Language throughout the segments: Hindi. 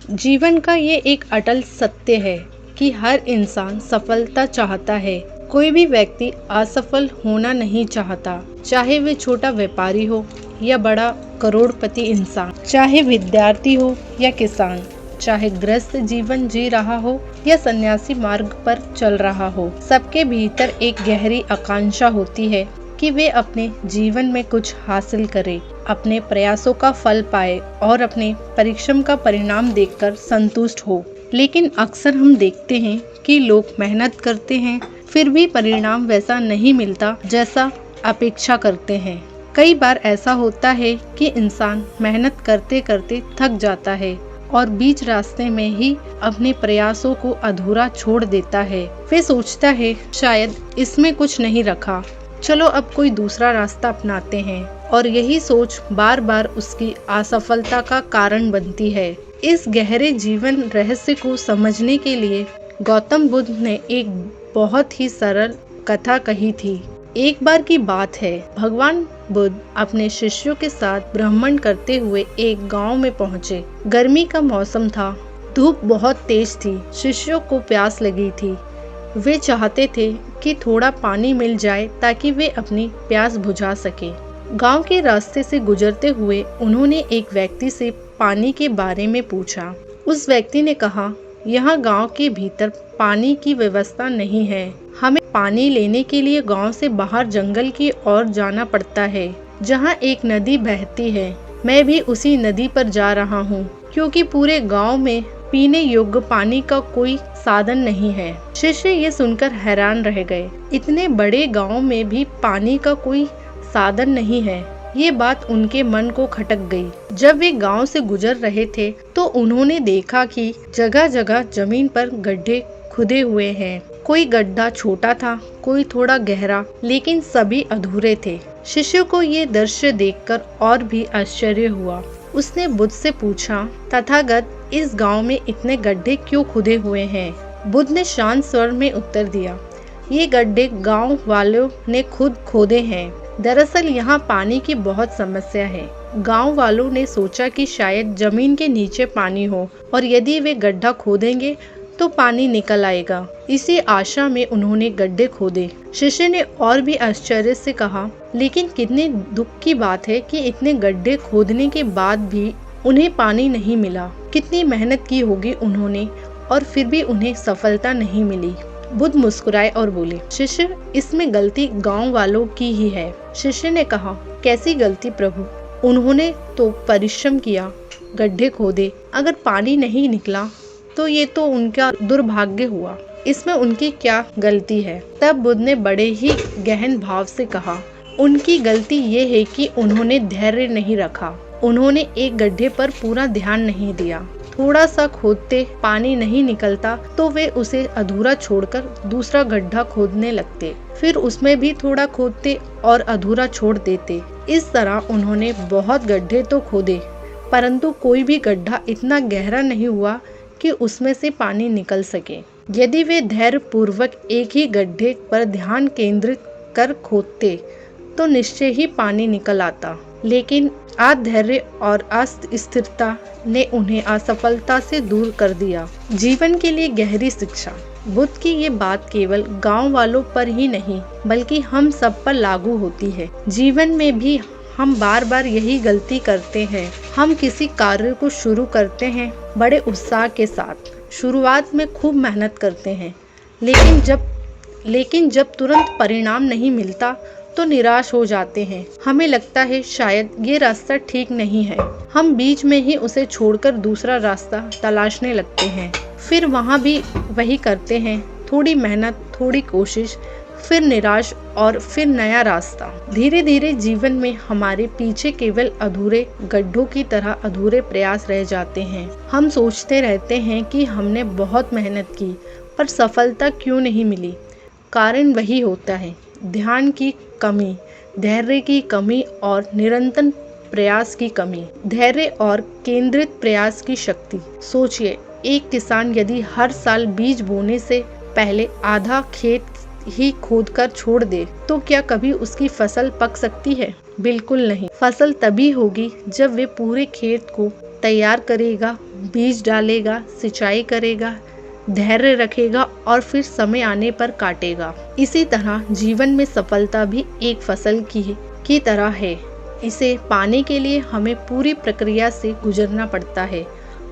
जीवन का ये एक अटल सत्य है कि हर इंसान सफलता चाहता है। कोई भी व्यक्ति असफल होना नहीं चाहता, चाहे वे छोटा व्यापारी हो या बड़ा करोड़पति इंसान, चाहे विद्यार्थी हो या किसान, चाहे गृहस्थ जीवन जी रहा हो या सन्यासी मार्ग पर चल रहा हो। सबके भीतर एक गहरी आकांक्षा होती है कि वे अपने जीवन में कुछ हासिल करें, अपने प्रयासों का फल पाए और अपने परिश्रम का परिणाम देखकर संतुष्ट हो। लेकिन अक्सर हम देखते हैं कि लोग मेहनत करते हैं, फिर भी परिणाम वैसा नहीं मिलता जैसा अपेक्षा करते हैं। कई बार ऐसा होता है कि इंसान मेहनत करते करते थक जाता है और बीच रास्ते में ही अपने प्रयासों को अधूरा छोड़ देता है। वे सोचता है शायद इसमें कुछ नहीं रखा, चलो अब कोई दूसरा रास्ता अपनाते हैं, और यही सोच बार बार उसकी असफलता का कारण बनती है। इस गहरे जीवन रहस्य को समझने के लिए गौतम बुद्ध ने एक बहुत ही सरल कथा कही थी। एक बार की बात है, भगवान बुद्ध अपने शिष्यों के साथ भ्रमण करते हुए एक गांव में पहुंचे। गर्मी का मौसम था, धूप बहुत तेज थी, शिष्यों को प्यास लगी थी। वे चाहते थे कि थोड़ा पानी मिल जाए ताकि वे अपनी प्यास बुझा सके। गांव के रास्ते से गुजरते हुए उन्होंने एक व्यक्ति से पानी के बारे में पूछा। उस व्यक्ति ने कहा, यहाँ गांव के भीतर पानी की व्यवस्था नहीं है, हमें पानी लेने के लिए गांव से बाहर जंगल की ओर जाना पड़ता है, जहाँ एक नदी बहती है। मैं भी उसी नदी पर जा रहा हूँ, क्योंकि पूरे गांव में पीने योग्य पानी का कोई साधन नहीं है। शिष्य ये सुनकर हैरान रह गए, इतने बड़े गांव में भी पानी का कोई साधन नहीं है। ये बात उनके मन को खटक गई। जब वे गांव से गुजर रहे थे तो उन्होंने देखा कि जगह जगह जमीन पर गड्ढे खुदे हुए हैं। कोई गड्ढा छोटा था, कोई थोड़ा गहरा, लेकिन सभी अधूरे थे। शिष्य को ये दृश्य देखकर और भी आश्चर्य हुआ। उसने बुद्ध से पूछा, तथागत, इस गांव में इतने गड्ढे क्यों खुदे हुए हैं? बुद्ध ने शांत स्वर में उत्तर दिया, ये गड्ढे गांव वालों ने खुद खोदे हैं। दरअसल यहाँ पानी की बहुत समस्या है। गांव वालों ने सोचा कि शायद जमीन के नीचे पानी हो और यदि वे गड्ढा खोदेंगे तो पानी निकल आएगा। इसी आशा में उन्होंने गड्ढे खोदे। शिष्य ने और भी आश्चर्य से कहा, लेकिन कितने दुख की बात है कि इतने गड्ढे खोदने के बाद भी उन्हें पानी नहीं मिला। कितनी मेहनत की होगी उन्होंने और फिर भी उन्हें सफलता नहीं मिली। बुद्ध मुस्कुराए और बोले, शिष्य, इसमें गलती गांव वालों की ही है। शिष्य ने कहा, कैसी गलती प्रभु? उन्होंने तो परिश्रम किया, गड्ढे खोदे, अगर पानी नहीं निकला तो ये तो उनका दुर्भाग्य हुआ, इसमें उनकी क्या गलती है? तब बुद्ध ने बड़े ही गहन भाव से कहा, उनकी गलती ये है कि उन्होंने धैर्य नहीं रखा। उन्होंने एक गड्ढे पर पूरा ध्यान नहीं दिया। थोड़ा सा खोदते पानी नहीं निकलता तो वे उसे अधूरा छोड़कर दूसरा गड्ढा खोदने लगते, फिर उसमें भी थोड़ा खोदते और अधूरा छोड़ देते। इस तरह उन्होंने बहुत गड्ढे तो खोदे, परंतु कोई भी गड्ढा इतना गहरा नहीं हुआ कि उसमें से पानी निकल सके। यदि वे धैर्य पूर्वक एक ही गड्ढे पर ध्यान केंद्रित कर खोदते तो निश्चय ही पानी निकल आता, लेकिन अधैर्य और अस्थिरता ने उन्हें असफलता से दूर कर दिया। जीवन के लिए गहरी शिक्षा। बुद्ध की ये बात केवल गांव वालों पर ही नहीं बल्कि हम सब पर लागू होती है। जीवन में भी हम बार बार यही गलती करते हैं। हम किसी कार्य को शुरू करते हैं बड़े उत्साह के साथ, शुरुआत में खूब मेहनत करते हैं, लेकिन जब तुरंत परिणाम नहीं मिलता तो निराश हो जाते हैं। हमें लगता है शायद ये रास्ता ठीक नहीं है। हम बीच में ही उसे छोड़कर दूसरा रास्ता तलाशने लगते हैं। फिर वहाँ भी वही करते हैं, थोड़ी मेहनत, थोड़ी कोशिश, फिर निराश और फिर नया रास्ता। धीरे धीरे जीवन में हमारे पीछे केवल अधूरे गड्ढों की तरह अधूरे प्रयास रह जाते हैं। हम सोचते रहते हैं कि हमने बहुत मेहनत की पर सफलता क्यों नहीं मिली। कारण वही होता है, ध्यान की कमी, धैर्य की कमी और निरंतर प्रयास की कमी। धैर्य और केंद्रित प्रयास की शक्ति। सोचिए, एक किसान यदि हर साल बीज बोने से पहले आधा खेत ही खोदकर छोड़ दे तो क्या कभी उसकी फसल पक सकती है? बिल्कुल नहीं। फसल तभी होगी जब वे पूरे खेत को तैयार करेगा, बीज डालेगा, सिंचाई करेगा, धैर्य रखेगा और फिर समय आने पर काटेगा। इसी तरह जीवन में सफलता भी एक फसल की तरह है। इसे पाने के लिए हमें पूरी प्रक्रिया से गुजरना पड़ता है।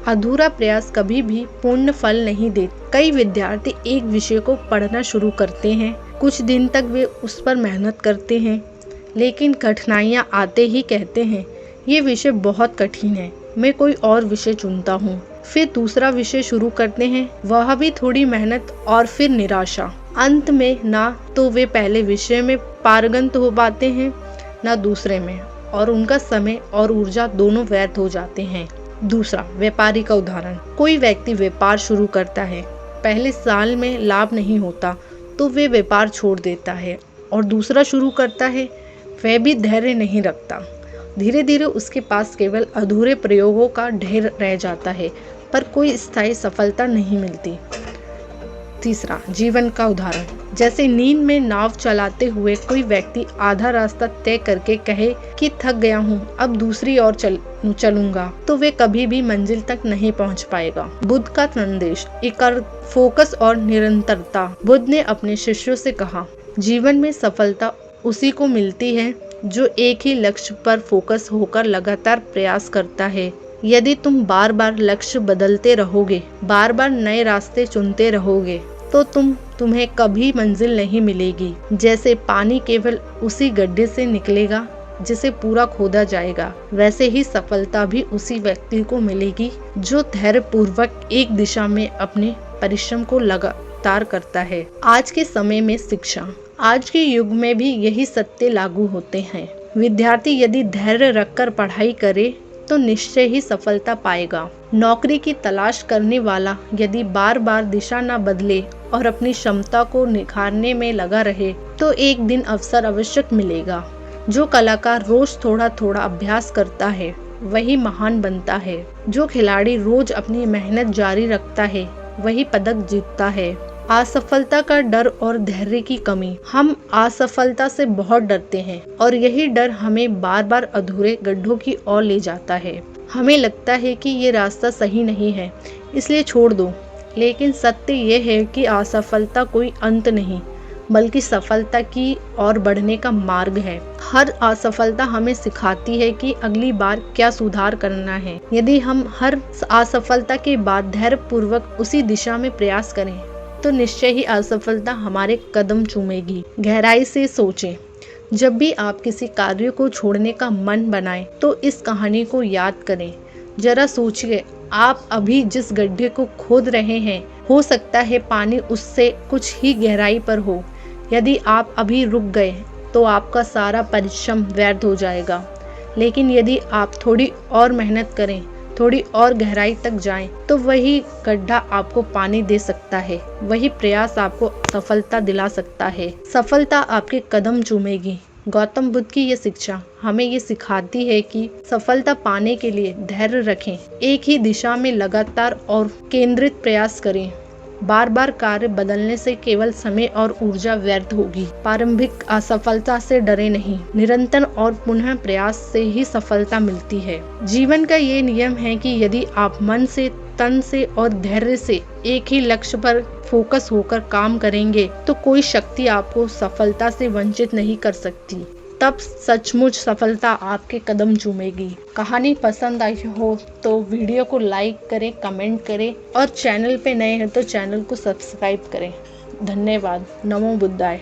अधूरा प्रयास कभी भी पूर्ण फल नहीं देता। कई विद्यार्थी एक विषय को पढ़ना शुरू करते हैं, कुछ दिन तक वे उस पर मेहनत करते हैं, लेकिन कठिनाइयाँ आते ही कहते हैं ये विषय बहुत कठिन है, मैं कोई और विषय चुनता हूँ। फिर दूसरा विषय शुरू करते हैं, वह भी थोड़ी मेहनत और फिर निराशा। अंत में ना तो वे पहले विषय में पारंगत हो पाते हैं, ना दूसरे में, और उनका समय और ऊर्जा दोनों व्यर्थ हो जाते हैं। दूसरा, व्यापारी का उदाहरण। कोई व्यक्ति व्यापार शुरू करता है, पहले साल में लाभ नहीं होता तो वे व्यापार छोड़ देता है और दूसरा शुरू करता है। वह भी धैर्य नहीं रखता। धीरे धीरे उसके पास केवल अधूरे प्रयोगों का ढेर रह जाता है, पर कोई स्थायी सफलता नहीं मिलती। तीसरा, जीवन का उदाहरण। जैसे नींद में नाव चलाते हुए कोई व्यक्ति आधा रास्ता तय करके कहे कि थक गया हूँ, अब दूसरी ओर चलूंगा, तो वे कभी भी मंजिल तक नहीं पहुँच पाएगा। बुद्ध का संदेश, फोकस और निरंतरता। बुद्ध ने अपने शिष्यों से कहा, जीवन में सफलता उसी को मिलती है जो एक ही लक्ष्य पर फोकस होकर लगातार प्रयास करता है। यदि तुम बार बार लक्ष्य बदलते रहोगे, बार बार नए रास्ते चुनते रहोगे, तो तुम्हें कभी मंजिल नहीं मिलेगी। जैसे पानी केवल उसी गड्ढे से निकलेगा जिसे पूरा खोदा जाएगा, वैसे ही सफलता भी उसी व्यक्ति को मिलेगी जो धैर्यपूर्वक एक दिशा में अपने परिश्रम को लगातार करता है। आज के समय में शिक्षा, आज के युग में भी यही सत्य लागू होते हैं। विद्यार्थी यदि धैर्य रखकर पढ़ाई करे तो निश्चय ही सफलता पाएगा। नौकरी की तलाश करने वाला यदि बार बार दिशा न बदले और अपनी क्षमता को निखारने में लगा रहे तो एक दिन अवसर अवश्य मिलेगा। जो कलाकार रोज थोड़ा थोड़ा अभ्यास करता है वही महान बनता है। जो खिलाड़ी रोज अपनी मेहनत जारी रखता है वही पदक जीतता है। असफलता का डर और धैर्य की कमी। हम असफलता से बहुत डरते हैं और यही डर हमें बार बार अधूरे गड्ढों की ओर ले जाता है। हमें लगता है कि ये रास्ता सही नहीं है, इसलिए छोड़ दो। लेकिन सत्य ये है कि असफलता कोई अंत नहीं, बल्कि सफलता की ओर बढ़ने का मार्ग है। हर असफलता हमें सिखाती है कि अगली बार क्या सुधार करना है। यदि हम हर असफलता के बाद धैर्यपूर्वक उसी दिशा में प्रयास करें तो निश्चय ही असफलता हमारे कदम चूमेगी। गहराई से सोचें। जब भी आप किसी कार्य को छोड़ने का मन बनाएं तो इस कहानी को याद करें। जरा सोचिए, आप अभी जिस गड्ढे को खोद रहे हैं, हो सकता है पानी उससे कुछ ही गहराई पर हो। यदि आप अभी रुक गए तो आपका सारा परिश्रम व्यर्थ हो जाएगा। लेकिन यदि आप थोड़ी और मेहनत करें, थोड़ी और गहराई तक जाएं, तो वही गड्ढा आपको पानी दे सकता है। वही प्रयास आपको सफलता दिला सकता है। सफलता आपके कदम चूमेगी। गौतम बुद्ध की ये शिक्षा हमें ये सिखाती है कि सफलता पाने के लिए धैर्य रखें, एक ही दिशा में लगातार और केंद्रित प्रयास करें। बार बार कार्य बदलने से केवल समय और ऊर्जा व्यर्थ होगी। प्रारंभिक असफलता से डरे नहीं, निरंतर और पुनः प्रयास से ही सफलता मिलती है। जीवन का ये नियम है कि यदि आप मन से, तन से और धैर्य से एक ही लक्ष्य पर फोकस होकर काम करेंगे तो कोई शक्ति आपको सफलता से वंचित नहीं कर सकती। तब सचमुच सफलता आपके कदम चूमेगी। कहानी पसंद आई हो तो वीडियो को लाइक करें, कमेंट करें और चैनल पे नए हैं तो चैनल को सब्सक्राइब करें। धन्यवाद। नमो बुद्धाय।